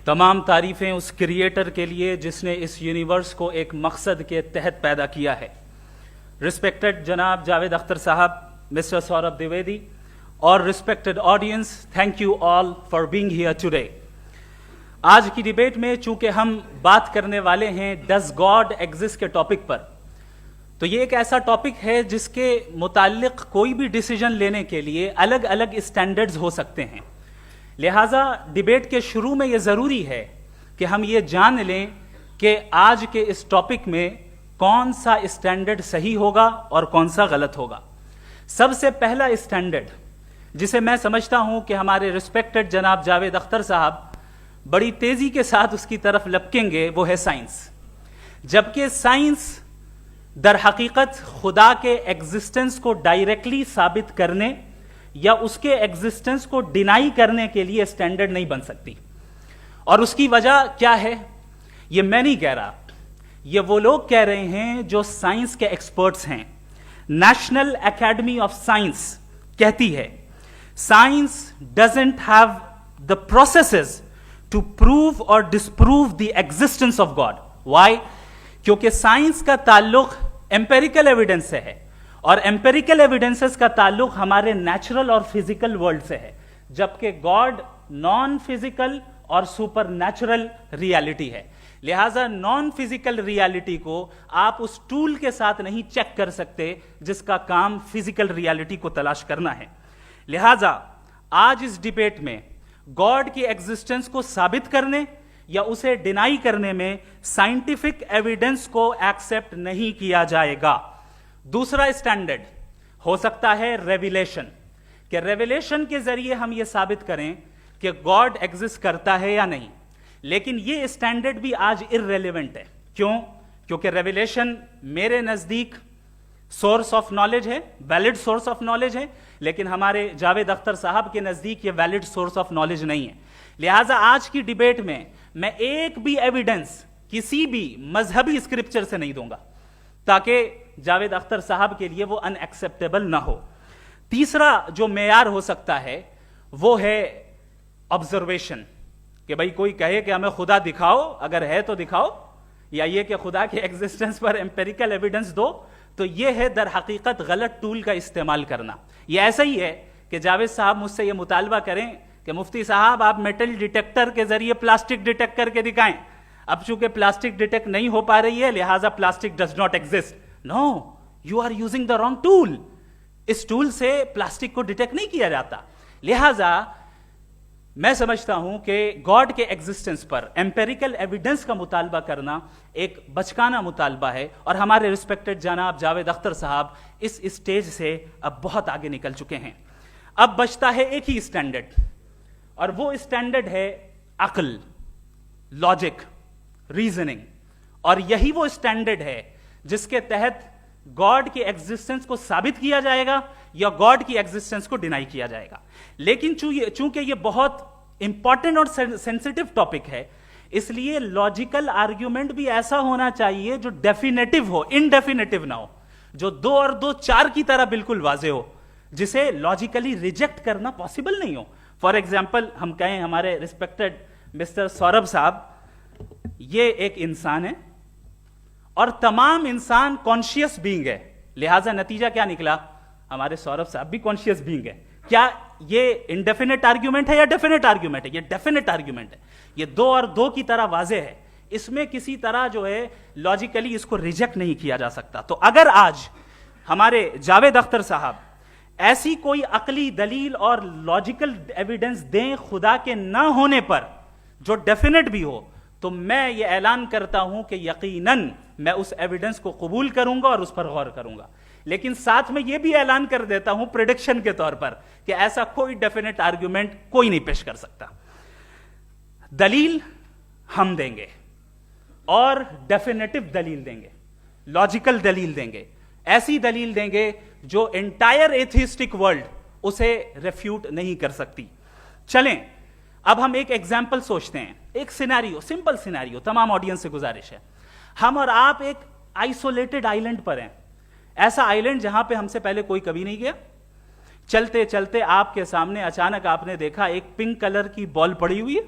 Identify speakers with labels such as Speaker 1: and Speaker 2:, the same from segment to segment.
Speaker 1: تمام تعریفیں اس کریٹر کے لیے جس نے اس یونیورس کو ایک مقصد کے تحت پیدا کیا ہے. رسپیکٹڈ جناب جاوید اختر صاحب, مسٹر سوربھ دیویدی اور respected audience, thank you all for being here today. آج کی ڈیبیٹ میں چونکہ ہم بات کرنے والے ہیں ڈز گاڈ ایگزسٹ کے ٹاپک پر, تو یہ ایک ایسا ٹاپک ہے جس کے متعلق کوئی بھی ڈیسیجن لینے کے لیے الگ الگ اسٹینڈرڈز ہو سکتے ہیں. لہٰذا ڈیبیٹ کے شروع میں یہ ضروری ہے کہ ہم یہ جان لیں کہ آج کے اس ٹاپک میں کون سا اسٹینڈرڈ صحیح ہوگا اور کون سا غلط ہوگا. سب سے پہلا اسٹینڈرڈ جسے میں سمجھتا ہوں کہ ہمارے رسپیکٹڈ جناب جاوید اختر صاحب بڑی تیزی کے ساتھ اس کی طرف لپکیں گے, وہ ہے سائنس. جبکہ سائنس در حقیقت خدا کے ایگزسٹنس کو ڈائریکٹلی ثابت کرنے یا اس کے ایگزسٹنس کو ڈینائی کرنے کے لیے اسٹینڈرڈ نہیں بن سکتی. اور اس کی وجہ کیا ہے یہ میں نہیں کہہ رہا, یہ وہ لوگ کہہ رہے ہیں جو سائنس کے ایکسپرٹس ہیں. نیشنل اکیڈمی آف سائنس کہتی ہے science doesn't have the processes to prove اور disprove the existence of God. Why? کیونکہ سائنس کا تعلق ایمپیریکل ایویڈنس سے ہے, اور ایمپیریکل ایویڈنسز کا تعلق ہمارے نیچرل اور فزیکل ورلڈ سے ہے, جبکہ گاڈ نان فزیکل اور سپر نیچرل ریالٹی ہے. لہٰذا نان فزیکل ریالٹی کو آپ اس ٹول کے ساتھ نہیں چیک کر سکتے جس کا کام فزیکل ریالٹی کو تلاش کرنا ہے. لہٰذا آج اس ڈیبیٹ میں گاڈ کی ایگزسٹنس کو ثابت کرنے یا اسے ڈینائی کرنے میں سائنٹیفک ایویڈنس کو ایکسپٹ نہیں کیا جائے گا. دوسرا اسٹینڈرڈ ہو سکتا ہے ریویلیشن, کہ ریویلیشن کے ذریعے ہم یہ ثابت کریں کہ گاڈ ایگزسٹ کرتا ہے یا نہیں. لیکن یہ اسٹینڈرڈ بھی آج ارریلیونٹ ہے. کیوں؟ کیونکہ ریویلیشن میرے نزدیک سورس آف نالج ہے, ویلڈ سورس آف نالج ہے, لیکن ہمارے جاوید اختر صاحب کے نزدیک یہ ویلڈ سورس آف نالج نہیں ہے. لہٰذا آج کی ڈیبیٹ میں ایک بھی ایویڈنس کسی بھی مذہبی اسکرپچر سے نہیں دوں گا تاکہ جاوید اختر صاحب کے لیے وہ ان ایکسیپٹیبل نہ ہو. تیسرا جو معیار ہو سکتا ہے وہ ہے آبزرویشن, کہ بھئی کوئی کہے کہ ہمیں خدا دکھاؤ, اگر ہے تو دکھاؤ, یا یہ کہ خدا کے ایگزسٹنس پر ایمپیریکل ایویڈنس دو. تو یہ ہے در حقیقت غلط ٹول کا استعمال کرنا. یہ ایسا ہی ہے کہ جاوید صاحب مجھ سے یہ مطالبہ کریں کہ مفتی صاحب آپ میٹل ڈیٹیکٹر کے ذریعے پلاسٹک ڈیٹیکٹ کر کے دکھائیں. اب چونکہ پلاسٹک ڈیٹیکٹ نہیں ہو پا رہی ہے لہٰذا plastic does not exist. No, you are using the wrong tool. اس ٹول سے پلاسٹک کو ڈیٹیکٹ نہیں کیا جاتا. لہٰذا میں سمجھتا ہوں کہ گاڈ کے ایگزسٹنس پر ایمپیریکل ایویڈنس کا مطالبہ کرنا ایک بچکانہ مطالبہ ہے, اور ہمارے رسپیکٹڈ جناب جاوید اختر صاحب اس اسٹیج سے اب بہت آگے نکل چکے ہیں. اب بچتا ہے ایک ہی اسٹینڈرڈ, اور وہ اسٹینڈرڈ ہے عقل, لاجک, ریزننگ. اور یہی وہ اسٹینڈرڈ ہے جس کے تحت گاڈ کی ایگزسٹنس کو ثابت کیا جائے گا یا گاڈ کی ایگزسٹنس کو ڈینائی کیا جائے گا. لیکن چونکہ یہ بہت امپورٹنٹ اور سینسٹیو ٹاپک ہے, اس لیے لاجیکل آرگیومنٹ بھی ایسا ہونا چاہیے جو ڈیفینیٹو ہو, انڈیفینیٹو نہ ہو, جو 2 اور 2 4 کی طرح بالکل واضح ہو, جسے لاجیکلی ریجیکٹ کرنا پاسبل نہیں ہو. فار ایگزامپل ہم کہیں ہمارے رسپیکٹڈ مسٹر سوربھ صاحب یہ ایک انسان ہے اور تمام انسان کانشیس بینگ ہے, لہٰذا نتیجہ کیا نکلا, ہمارے سوربھ صاحب بھی کانشیس بینگ ہے. کیا یہ انڈیفینٹ آرگیومنٹ ہے یا ڈیفینٹ آرگیومنٹ ہے؟ یہ ڈیفینٹ آرگیومنٹ ہے. یہ 2 اور 2 کی طرح واضح ہے, اس میں کسی طرح جو ہے لاجیکلی اس کو ریجیکٹ نہیں کیا جا سکتا. تو اگر آج ہمارے جاوید اختر صاحب ایسی کوئی عقلی دلیل اور لاجیکل ایویڈنس دیں خدا کے نہ ہونے پر جو ڈیفینٹ بھی ہو, تو میں یہ اعلان کرتا ہوں کہ یقیناً میں اس ایویڈنس کو قبول کروں گا اور اس پر غور کروں گا. لیکن ساتھ میں یہ بھی اعلان کر دیتا ہوں پریڈکشن کے طور پر کہ ایسا کوئی ڈیفینٹ آرگیومنٹ کوئی نہیں پیش کر سکتا. دلیل ہم دیں گے اور ڈیفینیٹو دلیل دیں گے, لاجیکل دلیل دیں گے, ایسی دلیل دیں گے جو انٹائر ایتھیسٹک ورلڈ اسے ریفیوٹ نہیں کر سکتی. چلیں اب ہم ایک ایگزامپل سوچتے ہیں, ایک سینیریو, سمپل سینیریو, تمام آڈینس سے گزارش ہے, ہم اور آپ ایک آئسولیٹڈ آئیلینڈ پر ہیں, ایسا آئیلینڈ جہاں پہ ہم سے پہلے کوئی کبھی نہیں گیا. چلتے چلتے آپ کے سامنے اچانک آپ نے دیکھا ایک پنک کلر کی بال پڑی ہوئی ہے,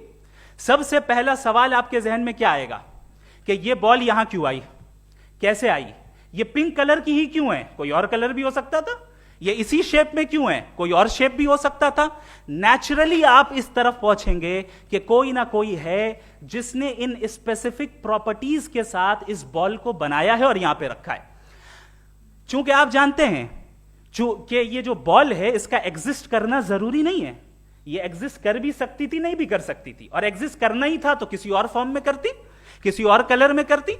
Speaker 1: سب سے پہلا سوال آپ کے ذہن میں کیا آئے گا کہ یہ بال یہاں کیوں آئی, کیسے آئی, یہ پنک کلر کی ہی کیوں ہے, کوئی اور کلر بھی ہو سکتا تھا, یہ اسی شیپ میں کیوں ہے, کوئی اور شیپ بھی ہو سکتا تھا. نیچرلی آپ اس طرف پہنچیں گے کہ کوئی نہ کوئی ہے جس نے ان اسپیسیفک پراپرٹیز کے ساتھ اس بال کو بنایا ہے اور یہاں پہ رکھا ہے. چونکہ آپ جانتے ہیں کہ یہ جو بال ہے اس کا ایگزسٹ کرنا ضروری نہیں ہے, یہ ایگزسٹ کر بھی سکتی تھی, نہیں بھی کر سکتی تھی, اور ایگزسٹ کرنا ہی تھا تو کسی اور فارم میں کرتی, کسی اور کلر میں کرتی.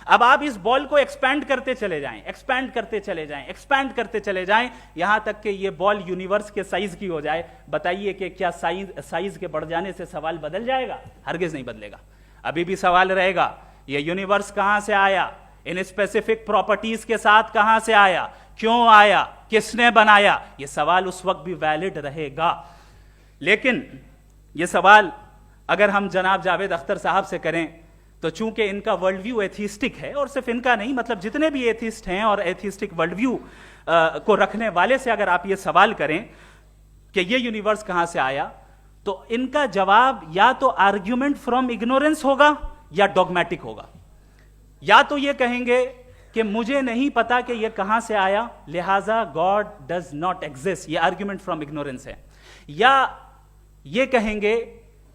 Speaker 1: اب آپ اس بال کو ایکسپینڈ کرتے چلے جائیں, ایکسپینڈ کرتے چلے جائیں, ایکسپینڈ کرتے چلے جائیں, یہاں تک کہ یہ بال یونیورس کے سائز کی ہو جائے. بتائیے کہ کیا سائز کے بڑھ جانے سے سوال بدل جائے گا؟ ہرگز نہیں بدلے گا. ابھی بھی سوال رہے گا یہ یونیورس کہاں سے آیا, ان اسپیسیفک پراپرٹیز کے ساتھ کہاں سے آیا, کیوں آیا, کس نے بنایا. یہ سوال اس وقت بھی ویلڈ رہے گا. لیکن یہ سوال اگر ہم جناب جاوید اختر صاحب سے کریں تو چونکہ ان کا ورلڈ ویو ایتھیسٹک ہے, اور صرف ان کا نہیں, مطلب جتنے بھی ایتھیسٹ ہیں اور ایتھیسٹک ورلڈ ویو کو رکھنے والے سے اگر آپ یہ سوال کریں کہ یہ یونیورس کہاں سے آیا, تو ان کا جواب یا تو آرگیومنٹ فرام اگنورنس ہوگا یا ڈوگمیٹک ہوگا. یا تو یہ کہیں گے کہ مجھے نہیں پتا کہ یہ کہاں سے آیا, لہذا گاڈ ڈز ناٹ ایگزسٹ, یہ آرگیومنٹ فرام اگنورنس ہے. یا یہ کہیں گے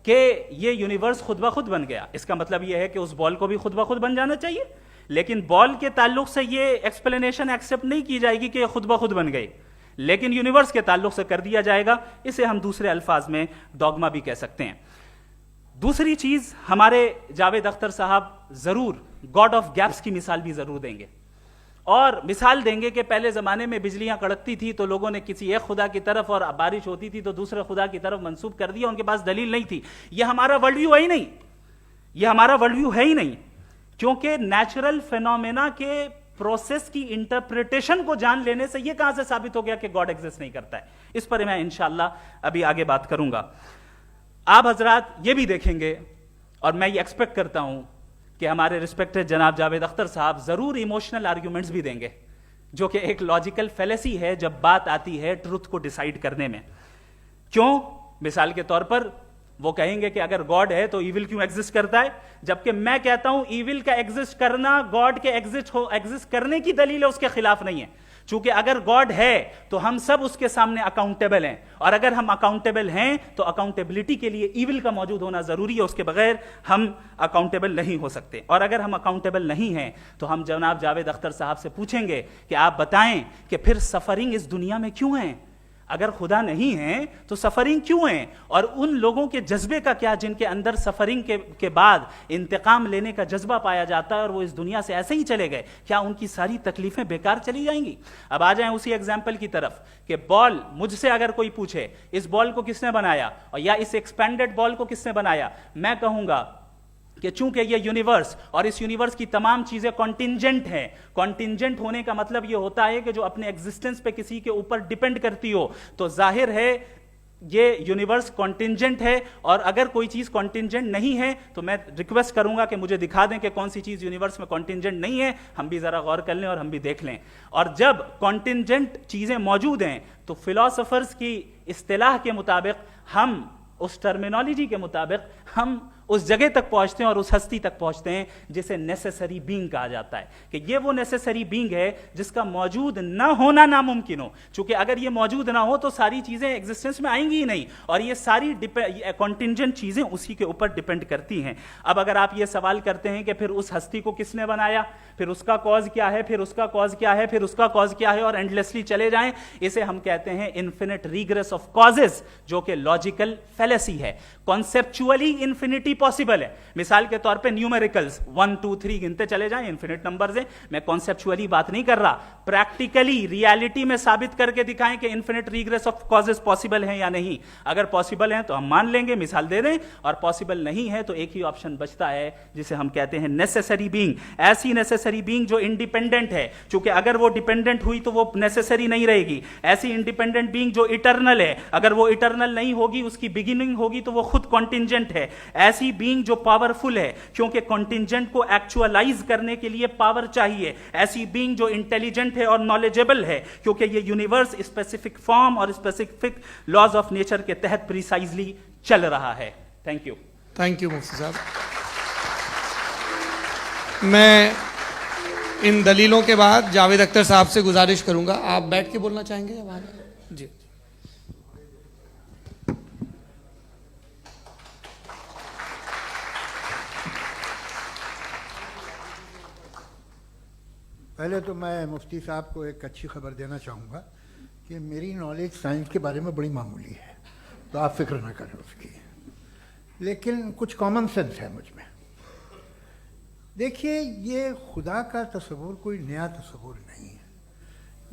Speaker 1: کہ یہ یونیورس خود بخود بن گیا. اس کا مطلب یہ ہے کہ اس بال کو بھی خود بخود بن جانا چاہیے, لیکن بال کے تعلق سے یہ ایکسپلینیشن ایکسپٹ نہیں کی جائے گی کہ یہ خود بخود بن گئی, لیکن یونیورس کے تعلق سے کر دیا جائے گا. اسے ہم دوسرے الفاظ میں ڈوگما بھی کہہ سکتے ہیں. دوسری چیز, ہمارے جاوید اختر صاحب ضرور گاڈ آف گیپس کی مثال بھی ضرور دیں گے, اور مثال دیں گے کہ پہلے زمانے میں بجلیاں کڑکتی تھی تو لوگوں نے کسی ایک خدا کی طرف, اور بارش ہوتی تھی تو دوسرے خدا کی طرف منسوب کر دیا, ان کے پاس دلیل نہیں تھی. یہ ہمارا ورلڈ ویو ہے ہی نہیں, یہ ہمارا ورلڈ ویو ہے ہی نہیں, کیونکہ نیچرل فینومینا کے پروسیس کی انٹرپریٹیشن کو جان لینے سے یہ کہاں سے ثابت ہو گیا کہ گاڈ ایگزسٹ نہیں کرتا ہے. اس پر میں انشاءاللہ ابھی آگے بات کروں گا. آپ حضرات یہ بھی دیکھیں گے, اور میں یہ ایکسپیکٹ کرتا ہوں کہ ہمارے ریسپیکٹڈ جناب جاوید اختر صاحب ضرور ایموشنل آرگیومنٹس بھی دیں گے, جو کہ ایک لاجیکل فیلیسی ہے جب بات آتی ہے ٹروتھ کو ڈیسائیڈ کرنے میں. کیوں؟ مثال کے طور پر وہ کہیں گے کہ اگر گاڈ ہے تو ایول کیوں ایگزسٹ کرتا ہے, جبکہ میں کہتا ہوں ایول کا ایگزسٹ کرنا گاڈ کے ایگزسٹ کرنے کی دلیل ہے, اس کے خلاف نہیں ہے. چونکہ اگر گاڈ ہے تو ہم سب اس کے سامنے اکاؤنٹیبل ہیں, اور اگر ہم اکاؤنٹیبل ہیں تو اکاؤنٹیبلٹی کے لیے ایول کا موجود ہونا ضروری ہے, اس کے بغیر ہم اکاؤنٹیبل نہیں ہو سکتے. اور اگر ہم اکاؤنٹیبل نہیں ہیں تو ہم جناب جاوید اختر صاحب سے پوچھیں گے کہ آپ بتائیں کہ پھر سفرنگ اس دنیا میں کیوں ہے؟ اگر خدا نہیں ہے تو سفرنگ کیوں ہے؟ اور ان لوگوں کے جذبے کا کیا جن کے اندر سفرنگ کے بعد انتقام لینے کا جذبہ پایا جاتا ہے اور وہ اس دنیا سے ایسے ہی چلے گئے, کیا ان کی ساری تکلیفیں بیکار چلی جائیں گی؟ اب آ جائیں اسی ایگزامپل کی طرف کہ بال, مجھ سے اگر کوئی پوچھے اس بال کو کس نے بنایا, اور یا اس ایکسپینڈڈ بال کو کس نے بنایا, میں کہوں گا کہ چونکہ یہ یونیورس اور اس یونیورس کی تمام چیزیں کانٹینجنٹ ہیں. کانٹینجنٹ ہونے کا مطلب یہ ہوتا ہے کہ جو اپنے ایگزسٹنس پہ کسی کے اوپر ڈیپینڈ کرتی ہو, تو ظاہر ہے یہ یونیورس کانٹینجنٹ ہے. اور اگر کوئی چیز کانٹینجنٹ نہیں ہے تو میں ریکویسٹ کروں گا کہ مجھے دکھا دیں کہ کون سی چیز یونیورس میں کانٹینجنٹ نہیں ہے, ہم بھی ذرا غور کر لیں اور ہم بھی دیکھ لیں. اور جب کانٹینجنٹ چیزیں موجود ہیں تو فلاسفرز کی اصطلاح کے مطابق, ہم اس ٹرمینالوجی کے مطابق ہم اس جگہ تک پہنچتے ہیں اور اس ہستی تک پہنچتے ہیں جسے نیسیسری بینگ کہا جاتا ہے, کہ یہ وہ نیسیسری بینگ ہے جس کا موجود نہ ہونا ناممکن ہو. چونکہ اگر یہ موجود نہ ہو تو ساری چیزیں ایگزسٹنس میں آئیں گی ہی نہیں, اور یہ ساری کانٹینجنٹ چیزیں اسی کے اوپر ڈیپینڈ کرتی ہیں. اب اگر آپ یہ سوال کرتے ہیں کہ پھر اس ہستی کو کس نے بنایا, پھر اس کا کاز کیا ہے, پھر اس کا کاز کیا ہے, پھر اس کا کاز کیا ہے, اور اینڈلیسلی چلے جائیں, اسے ہم کہتے ہیں انفینٹ ریگریس آف کازز, جو کہ لاجیکل فیلیسی ہے. کانسیپچولی انفینٹی پاسبل ہے. مثال کے طور پہ نیومیریکلز 1 2 3 گنتے چلے جائیں, انفینٹ نمبرز ہیں. میں کانسیپچولی بات نہیں کر رہا, پریکٹیکلی ریالٹی میں ثابت کر کے دکھائیں کہ infinite regress of causes possible ہیں یا نہیں. اگر پاسبل ہیں تو ہم مان لیں گے, مثال دے دیں, اور پاسبل نہیں ہے تو ایک ہی آپشن بچتا ہے جسے ہم کہتے ہیں نیسیسری بینگ. ایسی نیسیسری بینگ جو انڈیپینڈنٹ ہے, چونکہ اگر وہ ڈیپینڈنٹ ہوئی تو وہ نیسیسری نہیں رہے گی. ایسی انڈیپینڈنٹ بینگ جو اٹرنل ہے, اگر وہ اٹرنل نہیں ہوگی, اس کی بگننگ ہوگی تو وہ خود کانٹینجنٹ ہے. ایسی بینگ جو پاورفل ہے, کیونکہ کانٹینجنٹ کو ایکچوالائز کرنے کے لیے پاور چاہیے. ایسی بینگ جو انٹیلیجنٹ ہے اور نالجبل ہے, کیونکہ یہ یونیورس اسپیسیفک فارم اور اسپیسیفک لاز آف نیچر کے تحت پریسائزلی چل رہا ہے. Thank you.
Speaker 2: تھینک یو مفتی صاحب. میں ان دلیلوں کے بعد جاوید اختر صاحب سے گزارش کروں گا, آپ بیٹھ کے بولنا چاہیں گے یا وہاں؟ جی.
Speaker 3: پہلے تو میں مفتی صاحب کو ایک اچھی خبر دینا چاہوں گا کہ میری نالج سائنس کے بارے میں بڑی معمولی ہے, تو آپ فکر نہ کریں اس کی, لیکن کچھ کامن سینس ہے مجھ میں. دیکھیے, یہ خدا کا تصور کوئی نیا تصور نہیں ہے,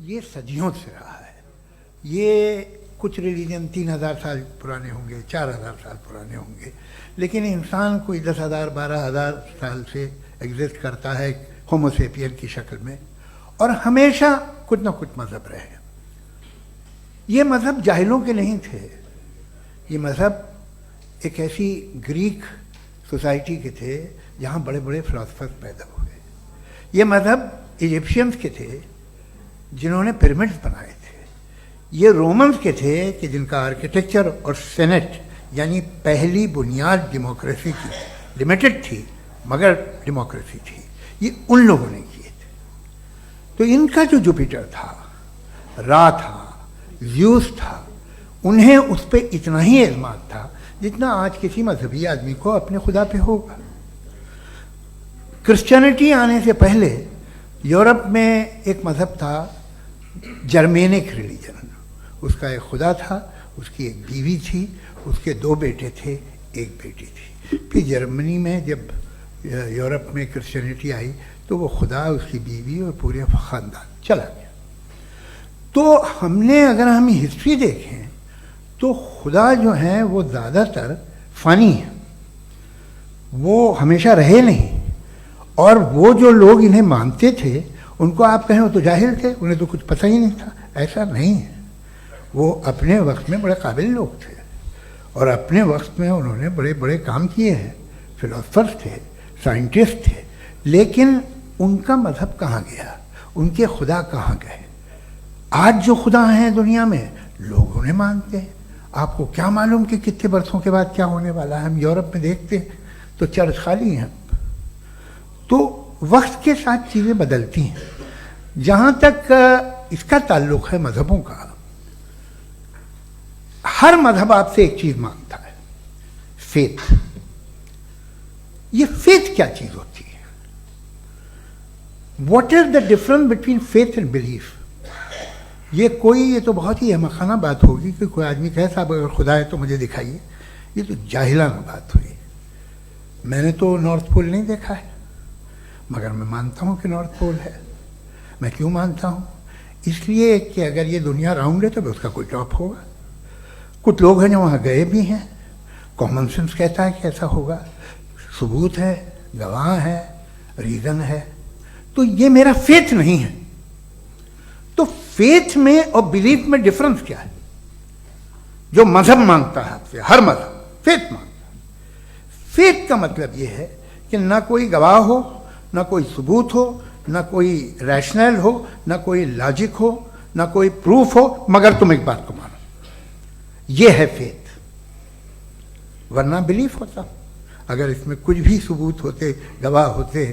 Speaker 3: یہ صدیوں سے رہا ہے. یہ کچھ ریلیجن 3000 سال پرانے ہوں گے, 4000 سال پرانے ہوں گے, لیکن انسان کوئی 10,000 12,000 سال سے ایگزسٹ کرتا ہے ہومو سیپین کی شکل میں, اور ہمیشہ کچھ نہ کچھ مذہب رہے. یہ مذہب جاہلوں کے نہیں تھے, یہ مذہب ایک ایسی گریک سوسائٹی کے تھے جہاں بڑے بڑے فلاسفرز پیدا ہوئے. یہ مذہب ایجپشینز کے تھے جنہوں نے پیرامڈز بنائے تھے. یہ رومنز کے تھے کہ جن کا آرکیٹیکچر اور سینٹ یعنی پہلی بنیاد ڈیموکریسی کی لمیٹڈ تھی مگر ڈیموکریسی تھی, یہ ان لوگوں نے کیے تھے. تو ان کا جو جوپیٹر تھا, را تھا, زیوس تھا, انہیں اس پہ اتنا ہی اعتماد تھا جتنا آج کسی مذہبی آدمی کو اپنے خدا پہ ہوگا. کرسچینٹی آنے سے پہلے یورپ میں ایک مذہب تھا جرمینک ریلیجن. اس کا ایک خدا تھا, اس کی ایک بیوی تھی, اس کے 2 بیٹے تھے, ایک بیٹی تھی. پھر جرمنی میں جب یورپ میں کرسچینٹی آئی تو وہ خدا, اس کی بیوی اور پورے خاندان چلا گیا. تو اگر ہم ہسٹری دیکھیں تو خدا جو ہیں وہ زیادہ تر فانی ہیں, وہ ہمیشہ رہے نہیں. اور وہ جو لوگ انہیں مانتے تھے ان کو آپ کہیں وہ تو جاہل تھے, انہیں تو کچھ پتہ ہی نہیں تھا. ایسا نہیں ہے, وہ اپنے وقت میں بڑے قابل لوگ تھے اور اپنے وقت میں انہوں نے بڑے بڑے کام کیے ہیں. فلاسفرز تھے, سائنٹسٹ تھے, لیکن ان کا مذہب کہاں گیا, ان کے خدا کہاں گئے؟ آج جو خدا ہیں دنیا میں لوگ انہیں مانتے ہیں. آپ کو کیا معلوم کہ کتنے برسوں کے بعد کیا ہونے والا ہے؟ ہم یورپ میں دیکھتے ہیں تو چرچ خالی ہیں. تو وقت کے ساتھ چیزیں بدلتی ہیں. جہاں تک اس کا تعلق ہے مذہبوں کا, ہر مذہب آپ سے ایک چیز مانگتا ہے, فیتھ. یہ فیتھ کیا چیز ہوتی ہے؟ What is the difference between faith and belief? یہ تو بہت ہی احمقانہ بات ہوگی کہ کوئی آدمی کہے صاحب اگر خدا ہے تو مجھے دکھائیے. یہ تو جاہلانہ بات ہوئی. میں نے تو نارتھ پول نہیں دیکھا ہے مگر میں مانتا ہوں کہ نارتھ پول ہے. میں کیوں مانتا ہوں؟ اس لیے کہ اگر یہ دنیا راؤنڈ ہے تو اس کا کوئی ٹاپ ہوگا. کچھ لوگ ہیں جو وہاں گئے بھی ہیں, کامن سینس کہتا ہے کہ ایسا ہوگا, ثبوت ہے, گواہ ہے, ریزن ہے. تو یہ میرا فیتھ نہیں ہے. تو فیتھ میں اور بلیف میں ڈفرنس کیا ہے؟ جو مذہب مانگتا ہے آپ سے, ہر مذہب فیتھ مانگتا ہے. فیتھ کا مطلب یہ ہے کہ نہ کوئی گواہ ہو, نہ کوئی ثبوت ہو, نہ کوئی ریشنل ہو, نہ کوئی لاجک ہو, نہ کوئی پروف ہو, مگر تم ایک بات کو مانو. یہ ہے فیتھ. ورنہ بلیف ہوتا. اگر اس میں کچھ بھی ثبوت ہوتے, گواہ ہوتے,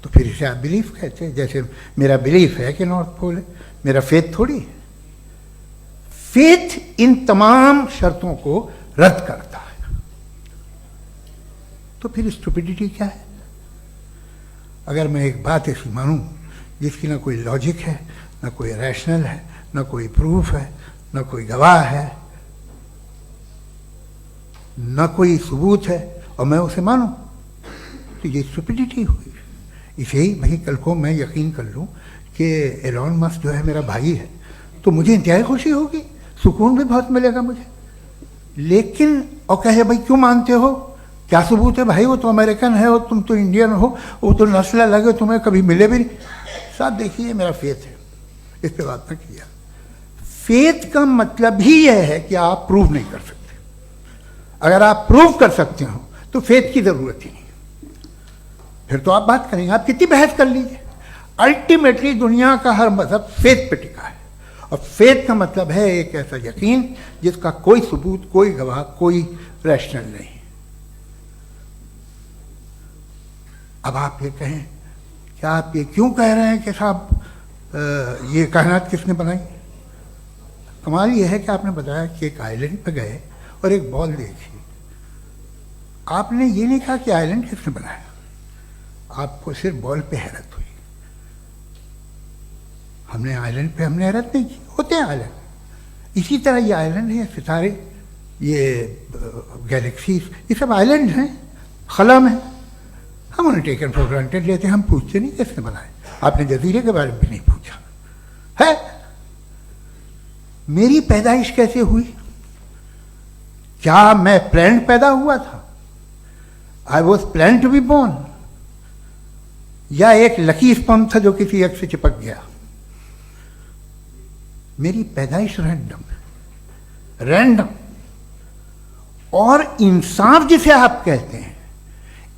Speaker 3: تو پھر اسے آپ بلیف کہتے. جیسے میرا بلیف ہے کہ نارتھ پول ہے, میرا فیتھ تھوڑی ہے. فیتھ ان تمام شرطوں کو رد کرتا ہے. تو پھر اسٹوپیڈیٹی کیا ہے؟ اگر میں ایک بات ایسی مانوں جس کی نہ کوئی لاجک ہے, نہ کوئی ریشنل ہے, نہ کوئی پروف ہے, نہ کوئی گواہ ہے, نہ کوئی ثبوت ہے, اور میں اسے مانوں, تو یہ اسٹوپیڈیٹی ہوئی. اسے ہی بھائی کل کو میں یقین کر لوں کہ ایلون مسک جو ہے میرا بھائی ہے تو مجھے انتہائی خوشی ہوگی, سکون بھی بہت ملے گا مجھے. لیکن اور کہے بھائی کیوں مانتے ہو, کیا ثبوت ہے؟ بھائی وہ تو امریکن ہے اور تم تو انڈین ہو, وہ تو نسل الگ ہے, تمہیں کبھی ملے بھی نہیں. صاحب دیکھیے میرا فیتھ ہے, اس پہ بات نہ کیا. فیتھ کا مطلب ہی یہ ہے کہ آپ پروو نہیں کر سکتے. اگر آپ پروو کر سکتے ہو تو فیتھ کی ضرورت ہی نہیں, پھر تو آپ بات کریں گے, آپ کتنی بحث کر لیجیے. الٹیمیٹلی دنیا کا ہر مذہب فیتھ پہ ٹکا ہے, اور فیتھ کا مطلب ہے ایک ایسا یقین جس کا کوئی ثبوت, کوئی گواہ, کوئی ریشنل نہیں. اب آپ یہ کہیں، کیا آپ یہ کیوں کہہ رہے ہیں کہ صاحب یہ کائنات کس نے بنائی؟ کمال یہ ہے کہ آپ نے بتایا کہ ایک آئلینڈ پہ گئے اور ایک بال دیکھی، آپ نے یہ نہیں کہا کہ آئلینڈ کس نے بنایا، آپ کو صرف بال پہ حیرت ہوئی. ہم نے آئلینڈ پہ ہم نے حیرت نہیں کی، ہوتے ہیں آئلینڈ. اسی طرح یہ آئلینڈ ہیں، ستارے، یہ گیلیکسیز، یہ سب آئلینڈ ہیں خلا میں. ہم انہیں ٹیکن فار گرانٹیڈ لیتے ہیں، ہم پوچھتے نہیں کس نے بنائے. آپ نے جزیرے کے بارے میں بھی نہیں پوچھا ہے. میری پیدائش کیسے ہوئی؟ کیا میں پلانڈ پیدا ہوا تھا؟ I was plan to be born, یا ایک لکی اسپرم تھا جو کسی ایگ سے چپک گیا؟ میری پیدائش رینڈم. اور انصاف جسے آپ کہتے ہیں،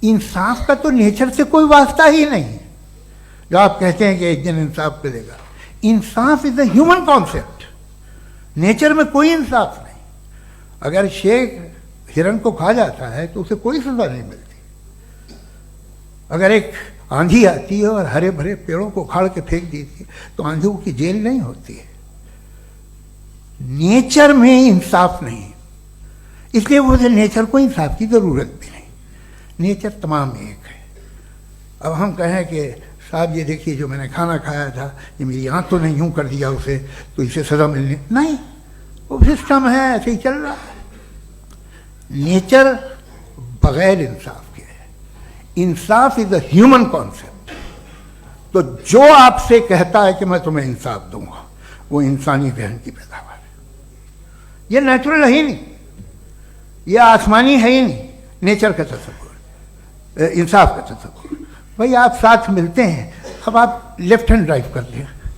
Speaker 3: انصاف کا تو نیچر سے کوئی واسطہ ہی نہیں. جو آپ کہتے ہیں کہ ایک دن انصاف ملے گا، انصاف از اے ہیومن کانسیپٹ. نیچر میں کوئی انصاف نہیں. اگر شیر ہرن کو کھا جاتا ہے تو اسے کوئی سزا نہیں ملتی. اگر ایک آندھی آتی ہے اور ہرے بھرے پیڑوں کو اکھاڑ کے پھینک دیتی ہے تو آندھیوں کی جیل نہیں ہوتی ہے. نیچر میں انصاف نہیں، اس لیے وہ نیچر کو انصاف کی ضرورت بھی نہیں. نیچر تمام ایک ہے. اب ہم کہیں کہ صاحب یہ دیکھیے جو میں نے کھانا کھایا تھا یہ میری آنکھ تو نہیں یوں کر دیا اسے تو اسے سزا ملنی نہیں. وہ سسٹم ہے، ایسے ہی چل رہا ہے. نیچر بغیر انصاف کے ہے. انصاف از اے ہیومن کانسیپٹ. تو جو آپ سے کہتا ہے کہ میں تمہیں انصاف دوں گا وہ انسانی ذہن کی پیداوار ہے. یہ نیچرل ہے ہی نہیں، یہ آسمانی ہے ہی نہیں. نیچر کا تصور، انصاف کا تصور. بھائی آپ ساتھ ملتے ہیں، اب آپ لیفٹ ہینڈ ڈرائیو کرتے ہیں،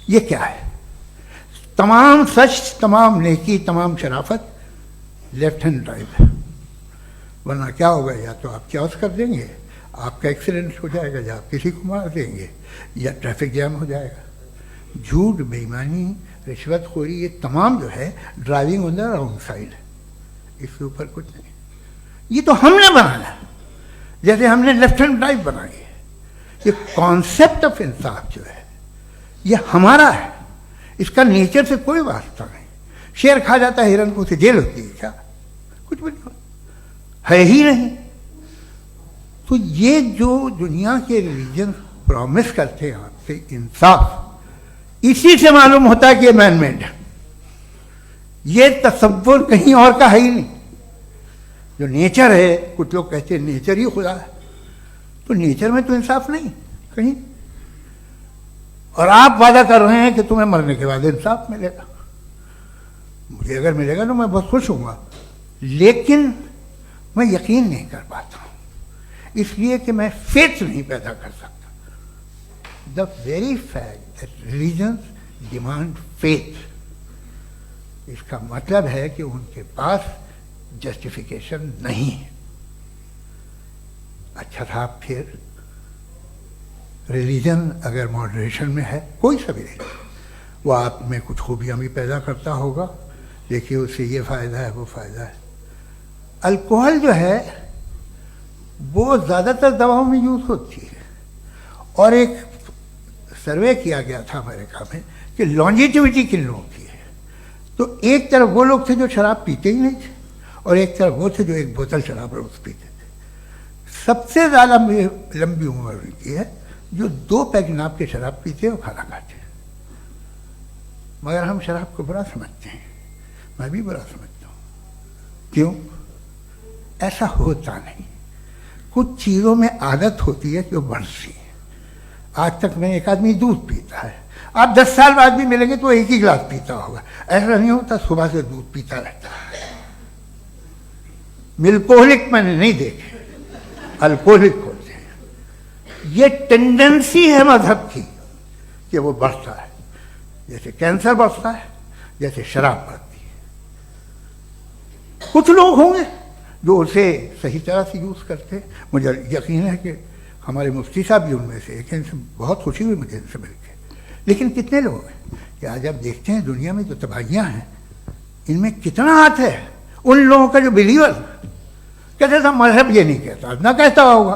Speaker 3: یہ کیا ہے؟ تمام سچ، تمام نیکی، تمام شرافت لیفٹ ہینڈ ڈرائیو ہے. ورنہ کیا ہوگا؟ یا تو آپ کیوس کر دیں گے، آپ کا ایکسیڈنٹ ہو جائے گا، یا آپ کسی کو مار دیں گے، یا ٹریفک جام ہو جائے گا. جھوٹ، بےایمانی، رشوت خوری، یہ تمام جو ہے driving on the wrong side. اس کے اوپر کچھ نہیں. یہ تو ہم نے بنایا، جیسے ہم نے لیفٹ ہینڈ ڈرائیو بنائی ہے. یہ کانسیپٹ آف انصاف جو ہے یہ ہمارا ہے، اس کا نیچر سے کوئی واسطہ نہیں. شیر کھا جاتا ہے ہرن کو، اسے جیل ہوتی ہے کیا؟ کچھ بھی نہیں ہے ہی نہیں. تو یہ جو دنیا کے ریلیجن پرومس کرتے ہیں آپ سے انصاف، اسی سے معلوم ہوتا ہے کہ یہ مین میڈ ہے. یہ تصور کہیں اور کا ہے ہی نہیں. جو نیچر ہے، کچھ لوگ کہتے ہیں نیچر ہی خدا ہے، تو نیچر میں تو انصاف نہیں کہیں. اور آپ وعدہ کر رہے ہیں کہ تمہیں مرنے کے بعد انصاف ملے گا. مجھے اگر ملے گا تو میں بہت خوش ہوں گا، لیکن میں یقین نہیں کر پاتا ہوں، اس لیے کہ میں فیتھ نہیں پیدا کر سکتا. The very fact that religions demand faith, اس کا مطلب ہے کہ ان کے پاس جسٹیفیکیشن نہیں ہے. اچھا تھا پھر ریلیجن اگر ماڈریشن میں ہے، کوئی سا بھی نہیں، وہ آپ میں کچھ خوبیاں بھی پیدا کرتا ہوگا. دیکھیے اس سے یہ فائدہ ہے، وہ فائدہ ہے. الکوہل جو ہے وہ زیادہ تر دواؤں میں یوز ہوتی ہے. اور ایک سروے کیا گیا تھا امریکہ میں کہ لانجیٹیوٹی کن لوگوں کی ہے. تو ایک طرف وہ لوگ تھے جو شراب پیتے ہی نہیں تھے، اور ایک طرف وہ تھے جو ایک بوتل شراب روز پیتے تھے. سب سے زیادہ لمبی عمر ان کی ہے جو 2 پیگ ناب کے شراب پیتے اور کھانا کھاتے ہیں. مگر ہم شراب کو برا سمجھتے ہیں، میں بھی برا سمجھتا ہوں. کیوں؟ ایسا ہوتا نہیں. کچھ چیزوں میں عادت ہوتی ہے کہ وہ بڑھتی ہے. آج تک میں ایک آدمی دودھ پیتا ہے، آپ 10 سال بعد بھی ملیں گے تو ایک ہی گلاس پیتا ہوگا. ایسا نہیں ہوتا، صبح سے دودھ پیتا رہتا ہے. ملکوہلک میں نے نہیں دیکھے، الکوہلک ہوتے ہیں. یہ ٹینڈنسی ہے مذہب کی کہ وہ بڑھتا ہے، جیسے کینسر بڑھتا ہے، جیسے شراب بڑھتی ہے. کچھ لوگ ہوں گے جو اسے صحیح طرح سے یوز کرتے. مجھے یقین ہے کہ ہمارے مفتی صاحب بھی ان میں سے ایک ہیں. ان سے بہت خوشی ہوئی مجھے ان سے مل کے. لیکن کتنے لوگ ہیں کہ آج آپ دیکھتے ہیں دنیا میں جو تباہیاں ہیں ان میں کتنا ہاتھ ہے ان لوگوں کا جو بلیور. کہتے تھا مذہب یہ نہیں کہتا، نہ کہتا ہوگا،